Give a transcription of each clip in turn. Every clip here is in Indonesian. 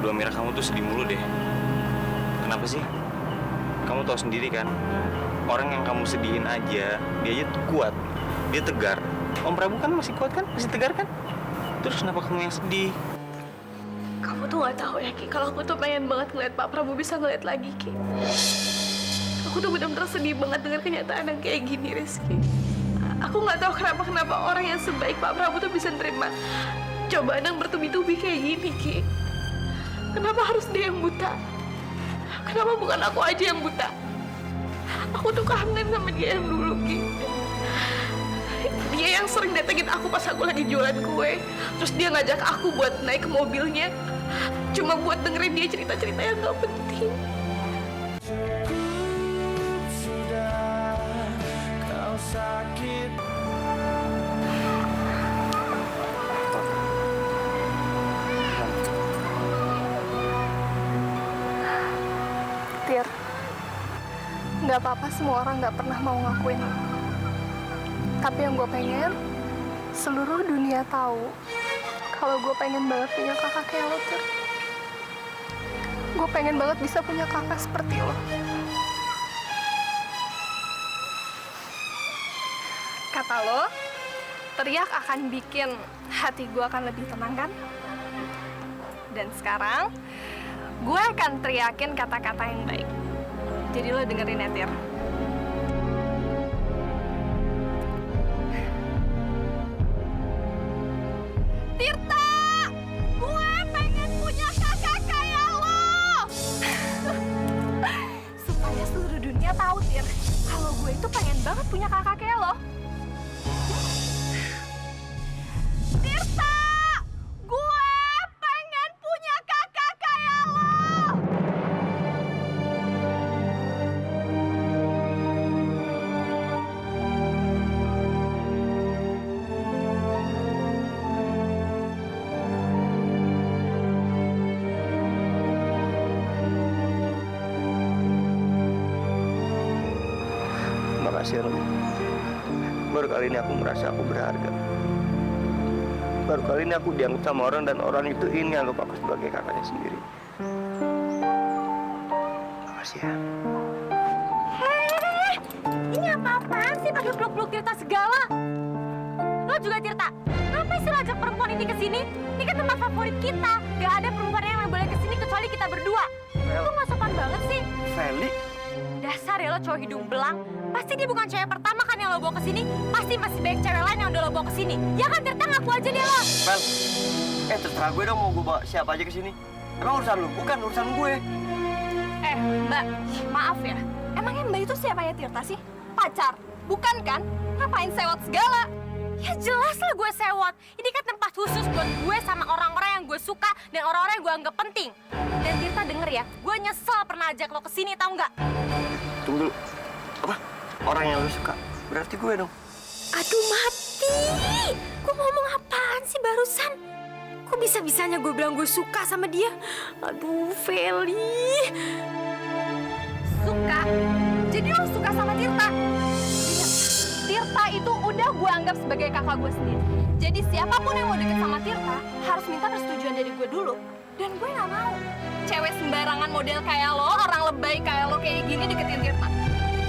Aduh Amira, kamu tuh sedih mulu deh. Kenapa sih? Kamu tahu sendiri kan, orang yang kamu sedihin aja, dia aja tuh kuat, dia tegar. Om Prabu kan masih kuat kan, masih tegar kan? Terus kenapa kamu yang sedih? Kamu tuh nggak tahu ya, Ki. Kalau aku tuh pengen banget ngeliat Pak Prabu bisa ngeliat lagi, Ki. Aku tuh benar-benar sedih banget dengan kenyataan yang kayak gini, Rizky. Aku nggak tahu kenapa orang yang sebaik Pak Prabu tuh bisa nerima cobaan yang bertubi-tubi kayak gini, Ki. Kenapa harus dia yang buta? Kenapa bukan aku aja yang buta? Aku tuh kangen sama dia yang dulu, Ki. Dia yang sering datengin aku pas aku lagi jualan kue. Terus dia ngajak aku buat naik ke mobilnya. Cuma buat dengerin dia cerita-cerita yang gak penting. Sudah kau sakit. Tir, nggak apa-apa semua orang nggak pernah mau ngakuin. Tapi yang gue pengen, seluruh dunia tahu kalau gue pengen banget punya kakak kayak lo, Tir. Gue pengen banget bisa punya kakak seperti lo. Kata lo, teriak akan bikin hati gue akan lebih tenang, kan? Dan sekarang, gue akan teriakin kata-kata yang baik. Jadi lo dengerin ya, Tir. Tirta! Gue pengen punya kakak kayak lo! Supaya seluruh dunia tahu, Tir, kalau gue itu pengen banget punya kakak kayak lo. Tirta! Gue pengen punya kakak kayak lo! Makasih Rom. Baru kali ini aku merasa aku berharga. Baru kali ini aku dianggap sama orang dan orang itu ini anggap aku sebagai kakaknya sendiri. Makasih ya. Hei, ini apa-apaan sih pakai peluk-peluk Tirta segala? Lo juga Tirta, ngapain sih lo ajak perempuan ini ke sini? Ini kan tempat favorit kita. Gak ada perempuan yang boleh ke sini kecuali kita berdua. Lo nggak sopan banget sih. Feli, Dasar ya lo cowok hidung belang. Pasti dia bukan cewek pertama kan yang lo bawa ke sini. Pasti masih banyak cewek lain yang udah lo bawa ke sini. Ya kan Tirta, ngaku aja deh lo. Fel, terserah gue dong mau gue bawa siapa aja ke sini. Emang urusan lu, bukan urusan gue. Mbak, maaf ya. Emangnya Mbak itu siapa ya, Tirta sih? Pacar? Bukan kan? Ngapain sewot segala? Ya jelas lah gue sewot. Ini kan tempat khusus buat gue sama orang-orang yang gue suka dan orang-orang yang gue anggap penting. Dan Tirta denger ya, gue nyesel pernah ajak lo ke sini, tau nggak? Tunggu dulu. Apa? Orang yang lu suka? Berarti gue dong. Aduh mati! Gue ngomong apaan sih barusan? Kok bisa-bisanya gue bilang gue suka sama dia? Aduh, Feli. Suka? Jadi lo suka sama Tirta? Ingat, Tirta itu udah gue anggap sebagai kakak gue sendiri. Jadi siapapun yang mau deket sama Tirta harus minta persetujuan dari gue dulu. Dan gue gak mau cewek sembarangan model kayak lo, orang lebay kayak lo kayak gini deketin Tirta.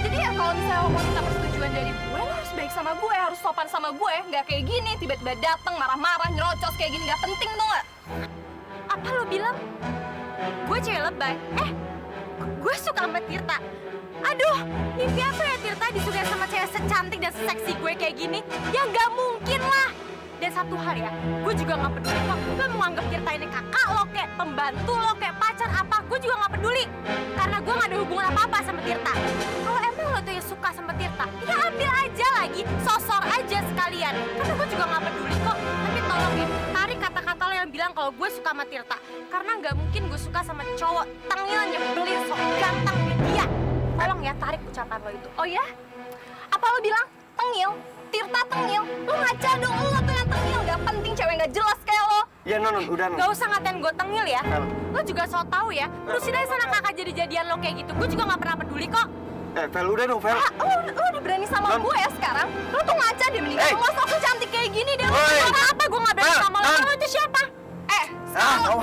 Jadi ya kalau misalnya lo mau minta persetujuan dari gue, lo harus baik sama gue, harus sopan sama gue. Nggak kayak gini, tiba-tiba dateng marah-marah, nyerocos kayak gini, nggak penting tuh nggak? Apa lo bilang? Gue cewek lebay? Gue suka sama Tirta. Aduh, mimpi apa ya Tirta disukai sama cewek secantik dan seseksi gue kayak gini? Ya nggak mungkin lah. Dan satu hal ya, gue juga nggak peduli kok. Lo mau anggap Tirta ini kakak lo, kayak pembantu lo, kayak pacar apa, gue juga nggak peduli. Karena gue nggak ada hubungan apa-apa sama Tirta. Kalau emang lo tuh yang suka sama Tirta, ya ambil aja lagi, sosor aja sekalian. Karena gue juga nggak peduli kok. Tapi tolong ya, tarik kata-kata lo yang bilang kalau gue suka sama Tirta. Karena nggak mungkin gue suka sama cowok tengil, nyebelin, sok ganteng kayak dia. Tolong ya, tarik ucapan lo itu. Oh ya? Apa lo bilang tengil? Tirta tengil? Lo ngaca dong, lo tuh yang tengil. Gak penting cewek gak jelas kayak lo. Ya non, udah non. Gak usah ngatain gue tengil ya. Lo juga so tau ya. Terusin aja sana kakak jadi-jadian lo kayak gitu. Gue juga gak pernah peduli kok. Fel, udah dong, Fel. Lo udah berani sama gue ya sekarang? Lo tuh ngaca deh, mendingan lo masuk aku cantik kayak gini deh. Lo Karena apa gue gak berani sama lo? Lo itu siapa? Sekarang lo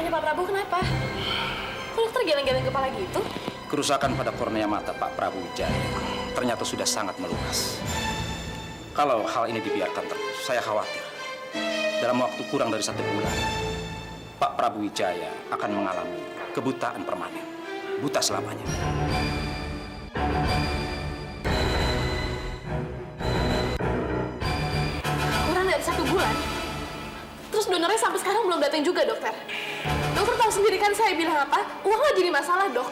Lukanya Pak Prabu kenapa? Kok dokter geleng-geleng kepala gitu? Kerusakan pada kornea mata Pak Prabu Wijaya ternyata sudah sangat meluas. Kalau hal ini dibiarkan terus, saya khawatir dalam waktu kurang dari 1 bulan, Pak Prabu Wijaya akan mengalami kebutaan permanen, buta selamanya. Kurang dari 1 bulan? Terus donornya sampai sekarang belum datang juga, dokter. Dokter tahu sendiri kan saya bilang apa? Uang nggak jadi masalah, dok.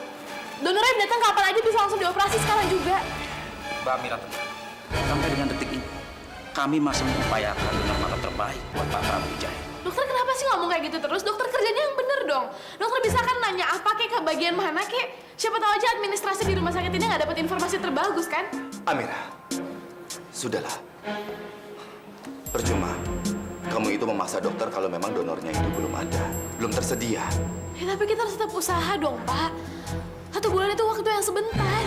Donornya datang kapan aja bisa langsung dioperasi sekarang juga. Mbak Mira tenang. Sampai dengan detik ini, kami masih mengupayakan donor mata terbaik buat Pak Prabu Wijaya. Dokter kenapa sih ngomong kayak gitu terus? Dokter kerjanya yang bener dong. Dokter bisa kan nanya apa kek ke bagian mana kek? Siapa tahu aja administrasi di rumah sakit ini nggak dapat informasi terbagus kan? Amira, sudahlah. Percuma. Kamu itu memaksa dokter kalau memang donornya itu belum ada, belum tersedia. Ya tapi kita harus tetap usaha dong, Pak. 1 bulan itu waktu yang sebentar.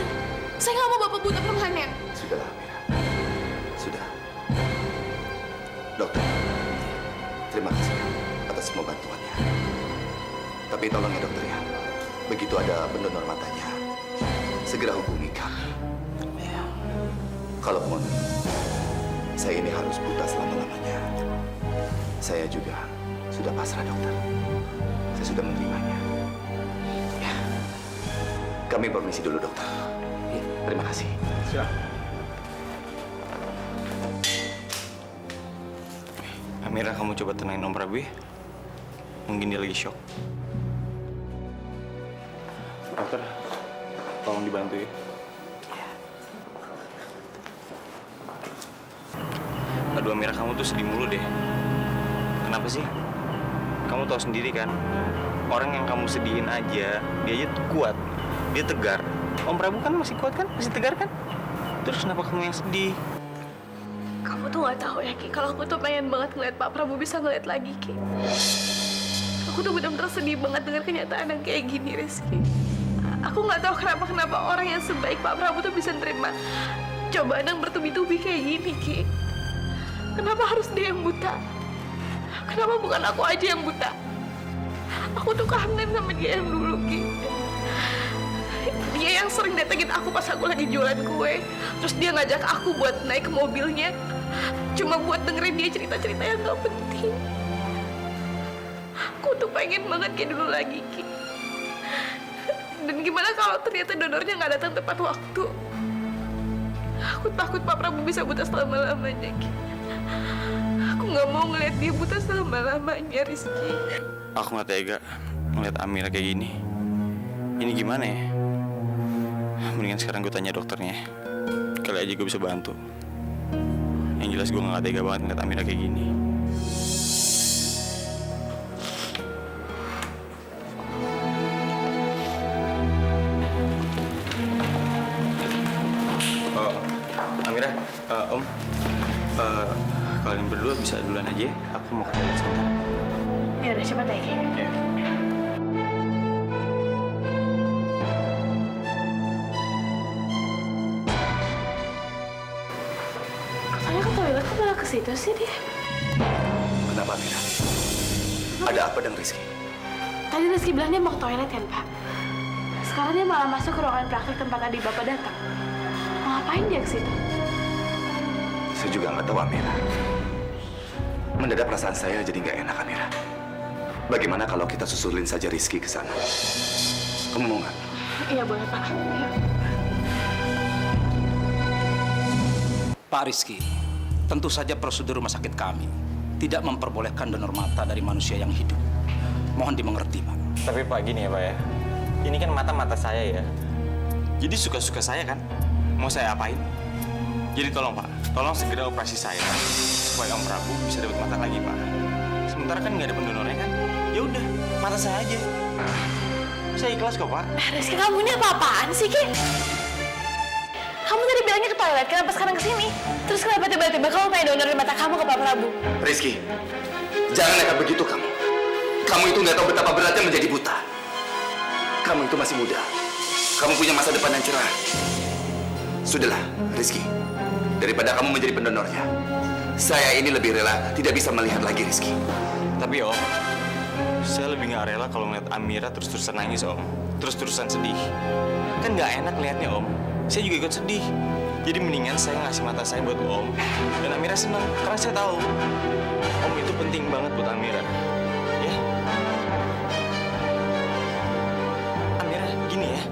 Saya nggak mau bapak buta permanen. Sudahlah, Amira. Sudah. Dokter, terima kasih atas semua bantuannya. Tapi tolong ya dokter ya, begitu ada pendonor matanya, segera hubungi kami. Kalaupun saya ini harus buta selama-lamanya, saya juga sudah pasrah dokter. Saya sudah menerimanya. Ya, kami permisi dulu dokter. Ya, terima kasih. Amira, kamu coba tenangin Om Prabu ya. Mungkin dia lagi shock. Dokter, tolong dibantu ya. Aduh Amira, kamu tuh sedih mulu deh. Kenapa sih? Kamu tahu sendiri kan, orang yang kamu sedihin aja, dia aja tuh kuat, dia tegar. Om Prabu kan masih kuat kan, masih tegar kan? Terus kenapa kamu yang sedih? Kamu tuh nggak tahu ya, Ki. Kalau aku tuh pengen banget ngeliat Pak Prabu bisa ngeliat lagi, Ki. Aku tuh benar-benar sedih banget dengan kenyataan yang kayak gini, Rizky. Aku nggak tahu kenapa orang yang sebaik Pak Prabu tuh bisa nerima cobaan yang bertubi-tubi kayak gini, Ki. Kenapa harus dia yang buta? Kenapa bukan aku aja yang buta? Aku tuh kangen sama dia yang dulu, Ki. Dia yang sering datengin aku pas aku lagi jualan kue. Terus dia ngajak aku buat naik ke mobilnya. Cuma buat dengerin dia cerita-cerita yang gak penting. Aku tuh pengen banget kayak dulu lagi, Ki. Dan gimana kalau ternyata donornya gak datang tepat waktu? Aku takut Pak Prabu bisa buta selama-lamanya, Ki. Aku gak mau ngeliat dia buta selama-lamanya, Rizky. Aku nggak tega ngeliat Amira kayak gini. Ini gimana ya? Mendingan sekarang gue tanya dokternya. Kali aja gue bisa bantu. Yang jelas gue nggak tega banget ngeliat Amira kayak gini. Oh, Amira, Om, kalian berdua bisa duluan aja ya. Aku mau ke toilet sebentar. Ya udah, cepet ya, Ki. Ya. Katanya ke toilet, kok malah ke situ sih dia? Kenapa, Amira? Ada apa dengan Rizky? Tadi Rizky bilang dia mau ke toilet kan, Pak? Sekarang dia malah masuk ke ruangan praktek tempat tadi Bapak datang. Mau ngapain dia ke situ? Saya juga nggak tahu, Amira. Mendadak perasaan saya jadi nggak enak, Amira. Bagaimana kalau kita susulin saja Rizky ke sana? Kamu mau nggak? Iya, boleh, Pak. Ayo. Pak Rizky, tentu saja prosedur rumah sakit kami tidak memperbolehkan donor mata dari manusia yang hidup. Mohon dimengerti, Pak. Tapi Pak, gini ya Pak ya. Ini kan mata-mata saya ya. Jadi suka-suka saya kan. Mau saya apain? Jadi tolong Pak, tolong segera operasi saya supaya Om Prabu bisa dapat mata lagi Pak. Sementara kan nggak ada pendonornya kan. Ya udah, mata saya aja. Saya ikhlas kok Pak. Rizky, kamu ini apa-apaan sih, Ki? Kamu tadi bilangnya ke toilet, kenapa sekarang ke sini? Terus kenapa tiba-tiba kamu pengen donorin mata kamu ke Pak Prabu? Rizky, jangan nekat begitu kamu. Kamu itu nggak tahu betapa beratnya menjadi buta. Kamu itu masih muda. Kamu punya masa depan yang cerah. Sudahlah, Rizky. Daripada kamu menjadi pendonornya, saya ini lebih rela tidak bisa melihat lagi Rizky. Tapi Om, Saya lebih nggak rela kalau ngeliat Amira terus-terusan nangis, Om. Terus-terusan sedih. Kan nggak enak liatnya, Om. Saya juga ikut sedih. Jadi mendingan saya ngasih mata saya buat Om. Dan Amira senang, karena saya tahu Om itu penting banget buat Amira. Ya? Amira, gini ya.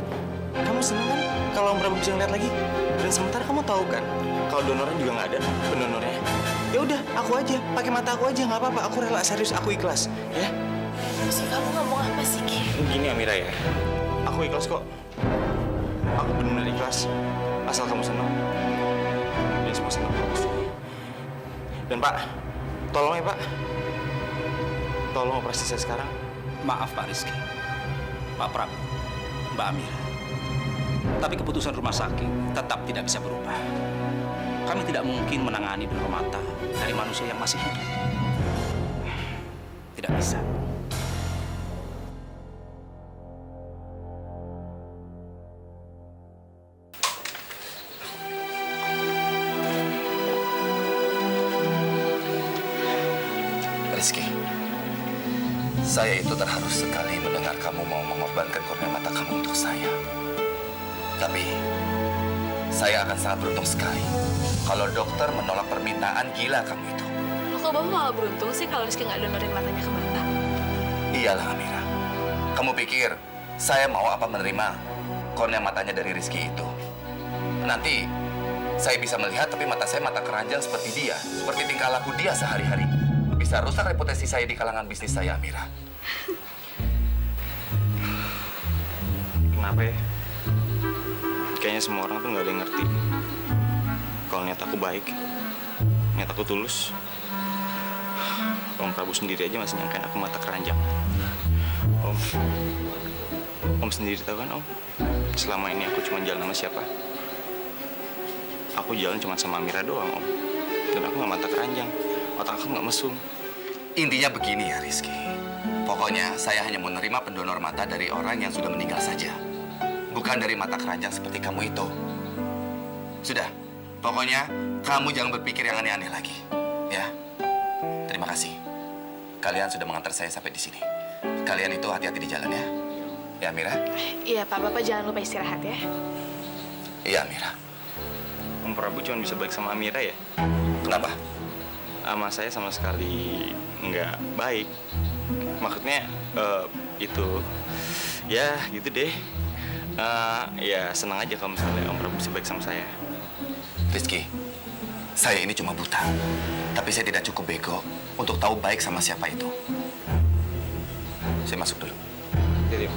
Kamu senang kan kalau Om Prabu bisa ngeliat lagi? Dan sementara kamu tahu kan, kalau donornya juga nggak ada, pendonornya. Ya udah, aku aja, pakai mata aku aja, nggak apa-apa. Aku rela, serius, aku ikhlas, ya. Sih, kamu ngomong apa sih, Ki? Gini Amira ya, aku ikhlas kok. Aku benar-benar ikhlas. Asal kamu senang. Dan semua senang bagus. Dan Pak, tolong ya Pak. Tolong operasi saya sekarang. Maaf Pak Rizky, Pak Prabu, Mbak Amira. Tapi keputusan rumah sakit tetap tidak bisa berubah. Kami tidak mungkin menangani donor mata dari manusia yang masih hidup. Tidak bisa. Rizky, saya itu terharu sekali mendengar kamu mau mengorbankan kornea mata kamu untuk saya. Tapi, saya akan sangat beruntung sekali kalau dokter menolak permintaan gila kamu itu. Loh, kok Bapak malah beruntung sih kalau Rizky nggak donorin matanya ke Mata? Iyalah Amira, kamu pikir saya mau apa menerima kornea matanya dari Rizky itu? Nanti, saya bisa melihat tapi mata saya mata keranjang seperti dia, seperti tingkah laku dia sehari-hari. Bisa rusak reputasi saya di kalangan bisnis saya, Amira. Kenapa ya? Kayaknya semua orang tuh nggak ada yang ngerti. Kalau niat aku baik, niat aku tulus. Om Prabu sendiri aja masih nyangkain aku mata keranjang. Om sendiri tahu kan Om? Selama ini aku cuma jalan sama siapa? Aku jalan cuma sama Amira doang Om. Dan aku nggak mata keranjang. Otak aku nggak mesum. Intinya begini ya, Rizky. Pokoknya saya hanya mau nerima pendonor mata dari orang yang sudah meninggal saja. Bukan dari mata keranjang seperti kamu itu. Sudah, pokoknya kamu jangan berpikir yang aneh-aneh lagi. Ya, terima kasih. Kalian sudah mengantar saya sampai di sini. Kalian itu hati-hati di jalan ya. Ya, Amira? Iya, Pak. Bapak jangan lupa istirahat ya. Iya, Amira. Om Prabu cuma bisa baik sama Amira ya? Kenapa? Sama saya sama sekali nggak baik. Maksudnya itu ya gitu deh. Ya senang aja kalau misalnya Om Prabu bisa baik sama saya. Rizky, saya ini cuma buta. Tapi saya tidak cukup bego untuk tahu baik sama siapa itu. Saya masuk dulu. Jadi,